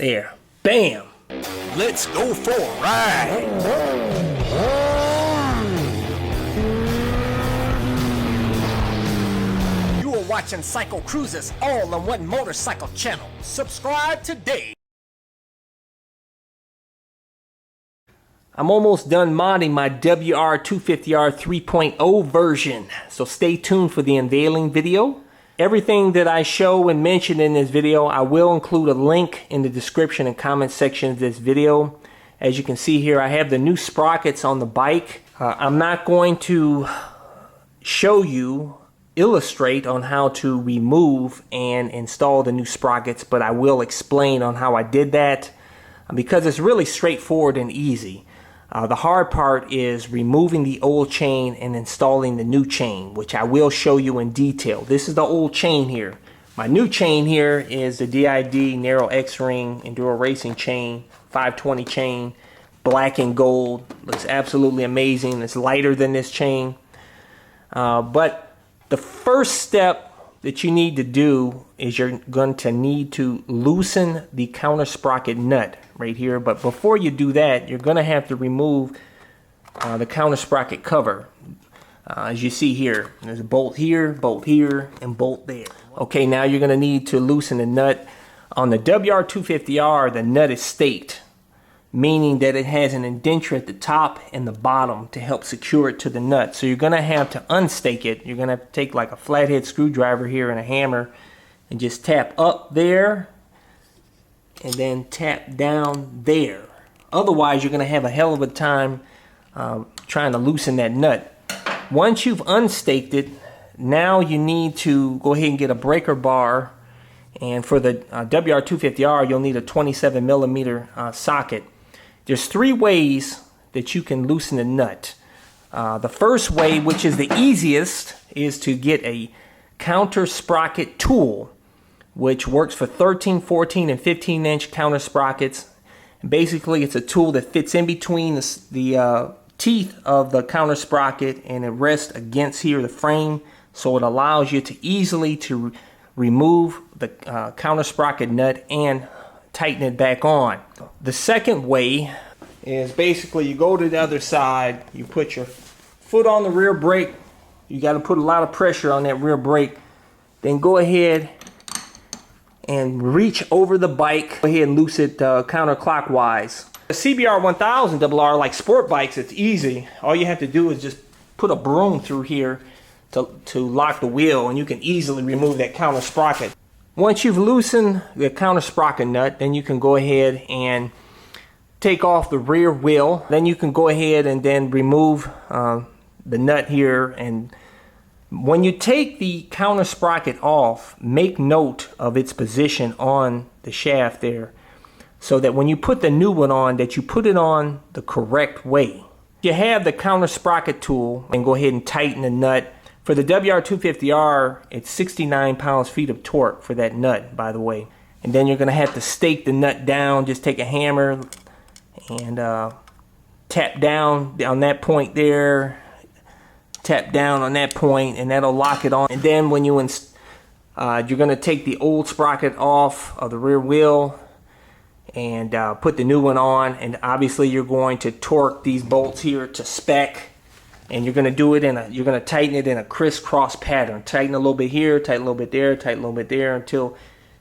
There. Bam! Let's go for a ride. You are watching CycleCruza's all-in-one motorcycle channel. Subscribe today. I'm almost done modding my WR250R 3.0 version, so stay tuned for the unveiling video. Everything that I show and mention in this video, I will include a link in the description and comment section of this video. As you can see here, I have the new sprockets on the bike. I'm not going to show you, illustrate on how to remove and install the new sprockets, but I will explain on how I did that because it's really straightforward and easy. The hard part is removing the old chain and installing the new chain, which I will show you in detail. This is the old chain here. My new chain here is the DID Narrow X-Ring Enduro Racing chain, 520 chain, black and gold. Looks absolutely amazing. It's lighter than this chain. But the first step that you need to do is you're going to need to loosen the counter sprocket nut right here. But before you do that, you're going to have to remove the counter sprocket cover. As you see here, there's a bolt here, and bolt there. Okay, now you're going to need to loosen the nut. On the WR250R, the nut is staked, meaning that it has an indenture at the top and the bottom to help secure it to the nut. So you're going to have to unstake it. You're going to have to take like a flathead screwdriver here and a hammer and just tap up there and then tap down there. Otherwise, you're going to have a hell of a time trying to loosen that nut. Once you've unstaked it, now you need to go ahead and get a breaker bar. And for the WR250R, you'll need a 27mm socket. There's three ways that you can loosen the nut. The first way, which is the easiest, is to get a counter sprocket tool, which works for 13, 14, and 15-inch counter sprockets. And basically, it's a tool that fits in between the teeth of the counter sprocket, and it rests against here the frame, so it allows you to easily remove the counter sprocket nut and tighten it back on. The second way is basically you go to the other side, you put your foot on the rear brake, you got to put a lot of pressure on that rear brake, then go ahead and reach over the bike, go ahead and loose it counterclockwise. The CBR 1000 RR, like sport bikes, it's easy. All you have to do is just put a broom through here to lock the wheel, and you can easily remove that counter sprocket. Once you've loosened the counter sprocket nut, then you can go ahead and take off the rear wheel. Then you can go ahead and then remove the nut here. And when you take the counter sprocket off, make note of its position on the shaft there, so that when you put the new one on, that you put it on the correct way. You have the counter sprocket tool, and go ahead and tighten the nut. For the WR250R, it's 69 pounds-feet of torque for that nut, by the way. And then you're going to have to stake the nut down. Just take a hammer and tap down on that point there. Tap down on that point, and that'll lock it on. And then when you're going to take the old sprocket off of the rear wheel and put the new one on. And obviously, you're going to torque these bolts here to spec. And you're going to do it you're going to tighten it in a crisscross pattern. Tighten a little bit here, tighten a little bit there, tighten a little bit there until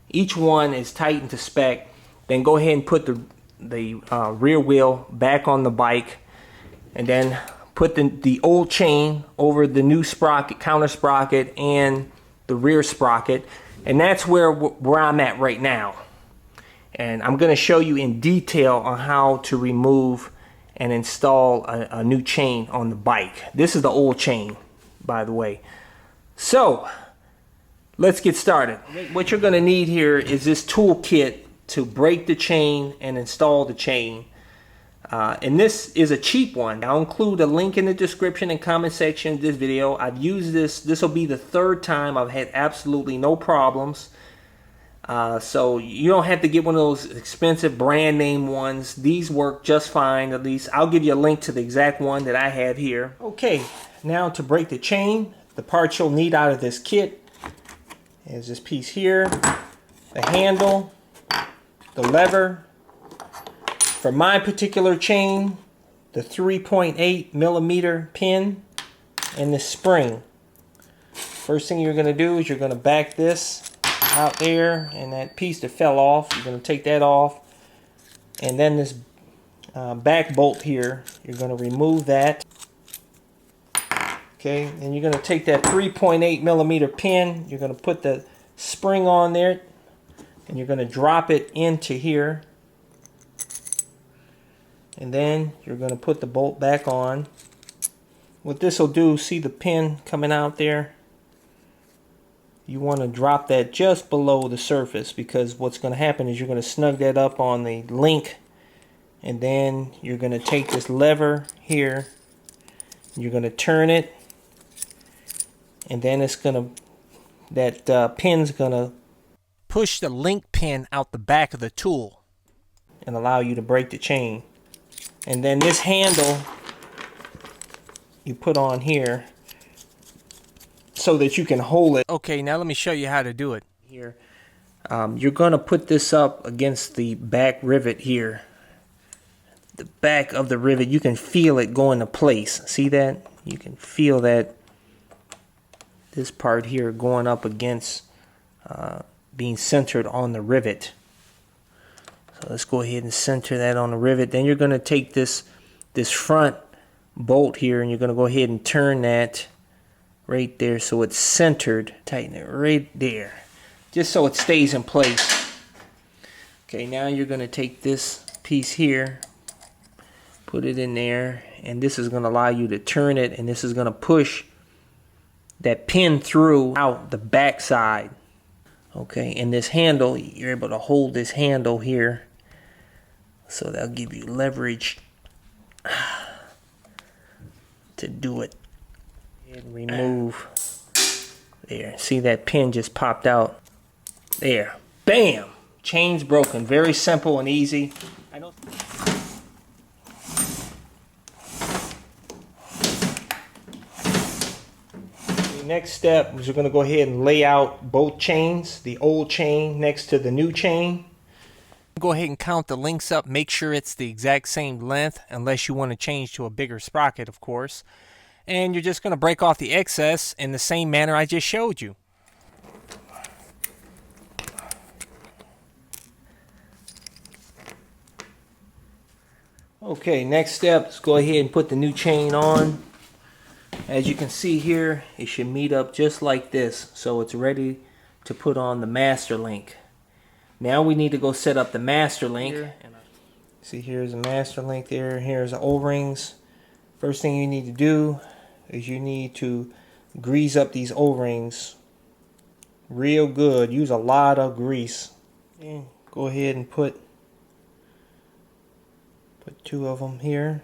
each one is tightened to spec. Then go ahead and put the rear wheel back on the bike, and then put the old chain over the new sprocket, counter sprocket, and the rear sprocket. And that's where I'm at right now. And I'm going to show you in detail on how to remove and install a new chain on the bike. This is the old chain, by the way. So let's get started. What you're going to need here is this tool kit to break the chain and install the chain. And this is a cheap one. I'll include a link in the description and comment section of this video. I've used this. This will be the third time. I've had absolutely no problems. So you don't have to get one of those expensive brand name ones. These work just fine. At least I'll give you a link to the exact one that I have here. Okay, now to break the chain, the parts you'll need out of this kit is this piece here, the handle, the lever for my particular chain, the 3.8 millimeter pin, and the spring. First thing you're going to do is you're going to back this out there, and that piece that fell off, you're going to take that off. And then this back bolt here, you're going to remove that. Okay, and you're going to take that 3.8 millimeter pin, you're going to put the spring on there, and you're going to drop it into here. And then you're going to put the bolt back on. What this will do, see the pin coming out there? You want to drop that just below the surface, because what's going to happen is you're going to snug that up on the link, and then you're going to take this lever here, you're going to turn it, and then it's going to, that pin's going to push the link pin out the back of the tool and allow you to break the chain. And then this handle you put on here so that you can hold it. Okay, now let me show you how to do it. Here, you're going to put this up against the back rivet here. The back of the rivet, you can feel it go into place. See that? You can feel that, this part here going up against, being centered on the rivet. So let's go ahead and center that on the rivet. Then you're going to take this front bolt here, and you're going to go ahead and turn that right there so it's centered. Tighten it right there, just so it stays in place. Okay, now you're going to take this piece here, put it in there, and this is going to allow you to turn it, and this is going to push that pin through out the back side. Okay, and this handle, you're able to hold this handle here, so that'll give you leverage to do it. And remove. There, see that pin just popped out. There, bam! Chain's broken. Very simple and easy. I don't. The next step is we're going to go ahead and lay out both chains, the old chain next to the new chain. Go ahead and count the links up, make sure it's the exact same length, unless you want to change to a bigger sprocket, of course. And you're just going to break off the excess in the same manner I just showed you. Okay, next step is go ahead and put the new chain on. As you can see here, it should meet up just like this, so it's ready to put on the master link. Now we need to go set up the master link. See, here's the master link there. Here's the O-rings. First thing you need to do is you need to grease up these O-rings real good. Use a lot of grease. And go ahead and put two of them here.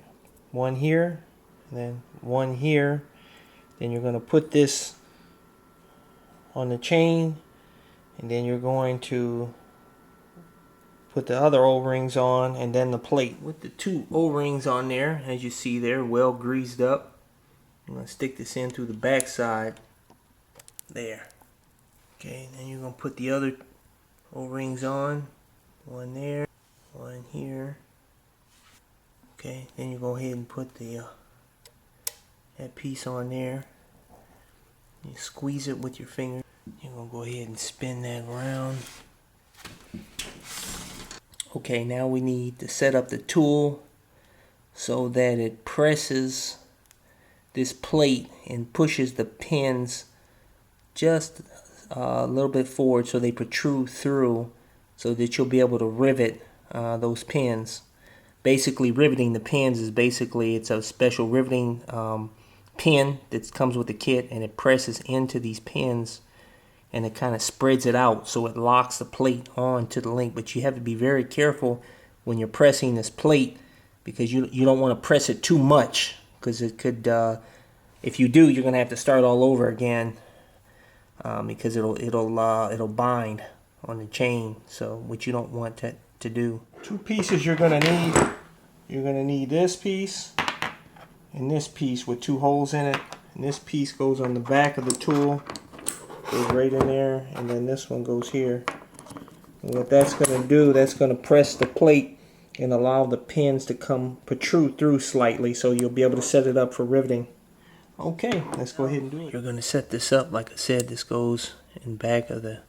One here, and then one here. Then you're going to put this on the chain, and then you're going to put the other O-rings on, and then the plate. With the two O-rings on there, as you see there, well greased up. I'm going to stick this in through the back side. There. Okay, then you're going to put the other O-rings on. One there, one here. Okay, then you go ahead and put the that piece on there. You squeeze it with your finger. You're going to go ahead and spin that around. Okay, now we need to set up the tool so that it presses this plate and pushes the pins just a little bit forward so they protrude through, so that you'll be able to rivet those pins. Basically, riveting the pins is basically, it's a special riveting pin that comes with the kit, and it presses into these pins, and it kind of spreads it out so it locks the plate onto the link. But you have to be very careful when you're pressing this plate, because you don't want to press it too much, because it could, if you do, you're going to have to start all over again, because it'll bind on the chain, so which you don't want to do. Two pieces you're going to need. You're going to need this piece and this piece with two holes in it, and this piece goes on the back of the tool. Goes right in there, and then this one goes here. What that's going to do, that's going to press the plate and allow the pins to protrude through slightly, so you'll be able to set it up for riveting. Okay, let's go ahead and do it. You're going to set this up, like I said, this goes in back of the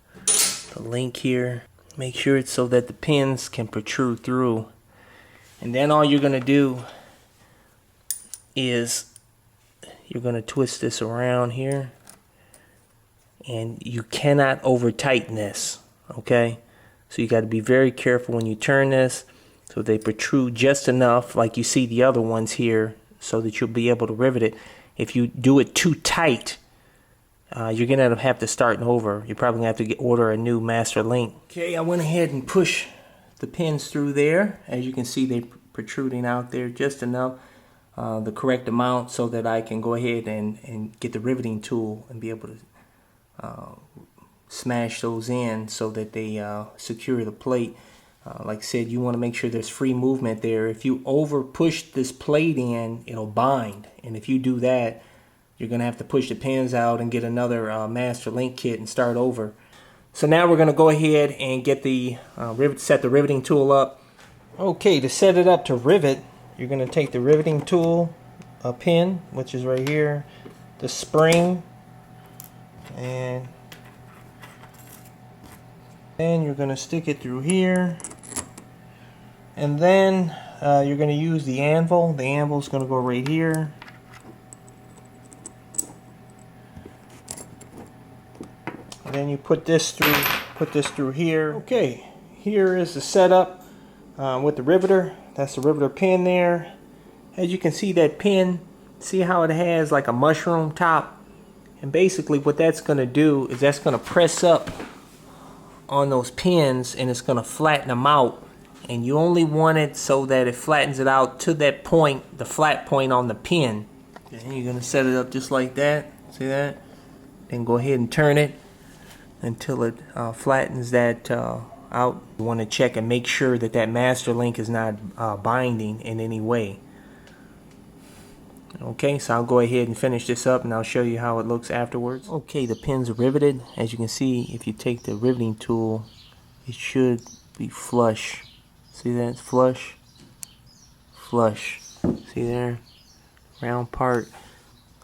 link here. Make sure it's so that the pins can protrude through. And then all you're going to do is you're going to twist this around here. And you cannot over tighten this, okay? So you got to be very careful when you turn this, so they protrude just enough, like you see the other ones here, so that you'll be able to rivet it. If you do it too tight, you're going to have to start over. You're probably going to have to order a new master link. Okay, I went ahead and pushed the pins through there. As you can see, they're protruding out there just enough, the correct amount, so that I can go ahead and get the riveting tool and be able to smash those in so that they secure the plate. Like I said, you want to make sure there's free movement there. If you over push this plate in, it'll bind, and if you do that, you're going to have to push the pins out and get another master link kit and start over. So now we're going to go ahead and get the set the riveting tool up. Okay, to set it up to rivet, you're going to take the riveting tool, a pin, which is right here, the spring, and then you're going to stick it through here, and then you're going to use the anvil. The anvil is going to go right here. And then you put this through here. Okay, here is the setup with the riveter. That's the riveter pin there. As you can see, that pin, see how it has like a mushroom top? And basically what that's going to do is that's going to press up on those pins, and it's going to flatten them out. And you only want it so that it flattens it out to that point, the flat point on the pin. And you're going to set it up just like that. See that? Then go ahead and turn it until it flattens that out. You want to check and make sure that that master link is not binding in any way. Okay, so I'll go ahead and finish this up, and I'll show you how it looks afterwards. Okay, the pins are riveted. As you can see, if you take the riveting tool, it should be flush. See that? It's flush. Flush. See there? Round part.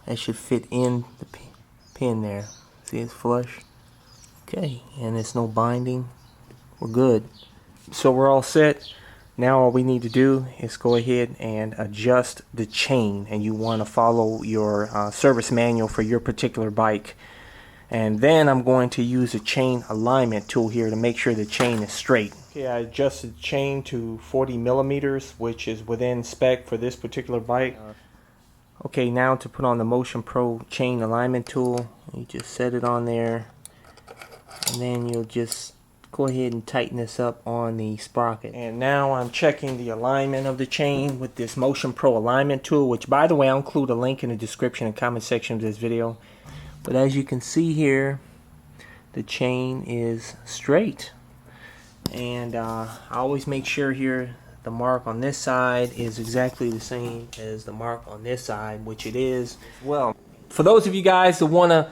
That should fit in the pin there. See, it's flush. Okay, and it's no binding. We're good. So we're all set. Now all we need to do is go ahead and adjust the chain, and you want to follow your service manual for your particular bike. And then I'm going to use a chain alignment tool here to make sure the chain is straight. Okay, I adjusted the chain to 40 millimeters, which is within spec for this particular bike. Okay, now to put on the Motion Pro chain alignment tool, you just set it on there, and then you'll just go ahead and tighten this up on the sprocket. And now I'm checking the alignment of the chain with this Motion Pro alignment tool, which, by the way, I'll include a link in the description and comment section of this video. But as you can see here, the chain is straight. And I always make sure here the mark on this side is exactly the same as the mark on this side, which it is. Well, for those of you guys that want to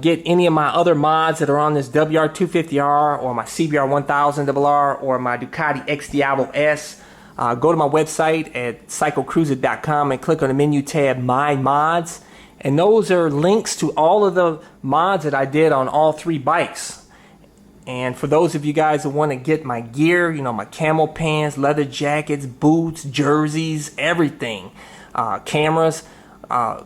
get any of my other mods that are on this WR250R or my CBR1000RR or my Ducati X Diablo S, go to my website at CycleCruza.com and click on the menu tab My Mods, and those are links to all of the mods that I did on all three bikes. And for those of you guys that want to get my gear, you know, my camo pants, leather jackets, boots, jerseys, everything, cameras,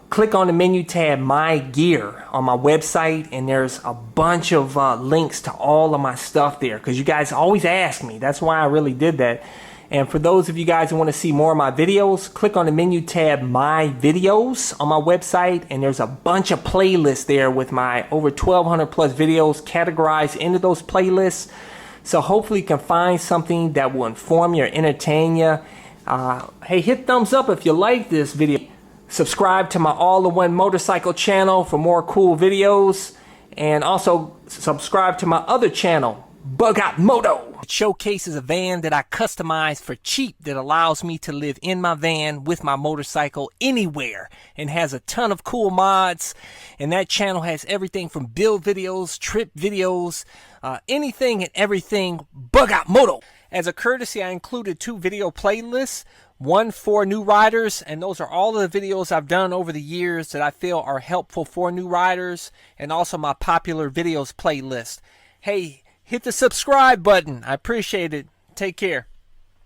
click on the menu tab My Gear on my website, and there's a bunch of links to all of my stuff there, because you guys always ask me. That's why I really did that. And for those of you guys who want to see more of my videos, click on the menu tab My Videos on my website, and there's a bunch of playlists there with my over 1,200 plus videos categorized into those playlists. So hopefully you can find something that will inform you or entertain you. Hey, hit thumbs up if you like this video. Subscribe to my all-in-one motorcycle channel for more cool videos, and also subscribe to my other channel, Bug Out Moto. It showcases a van that I customized for cheap that allows me to live in my van with my motorcycle anywhere, and has a ton of cool mods. And that channel has everything from build videos, trip videos, anything and everything Bug Out Moto. As a courtesy, I included 2 video playlists, one for new riders, and those are all of the videos I've done over the years that I feel are helpful for new riders, and also my popular videos playlist. Hey, hit the subscribe button. I appreciate it. Take care.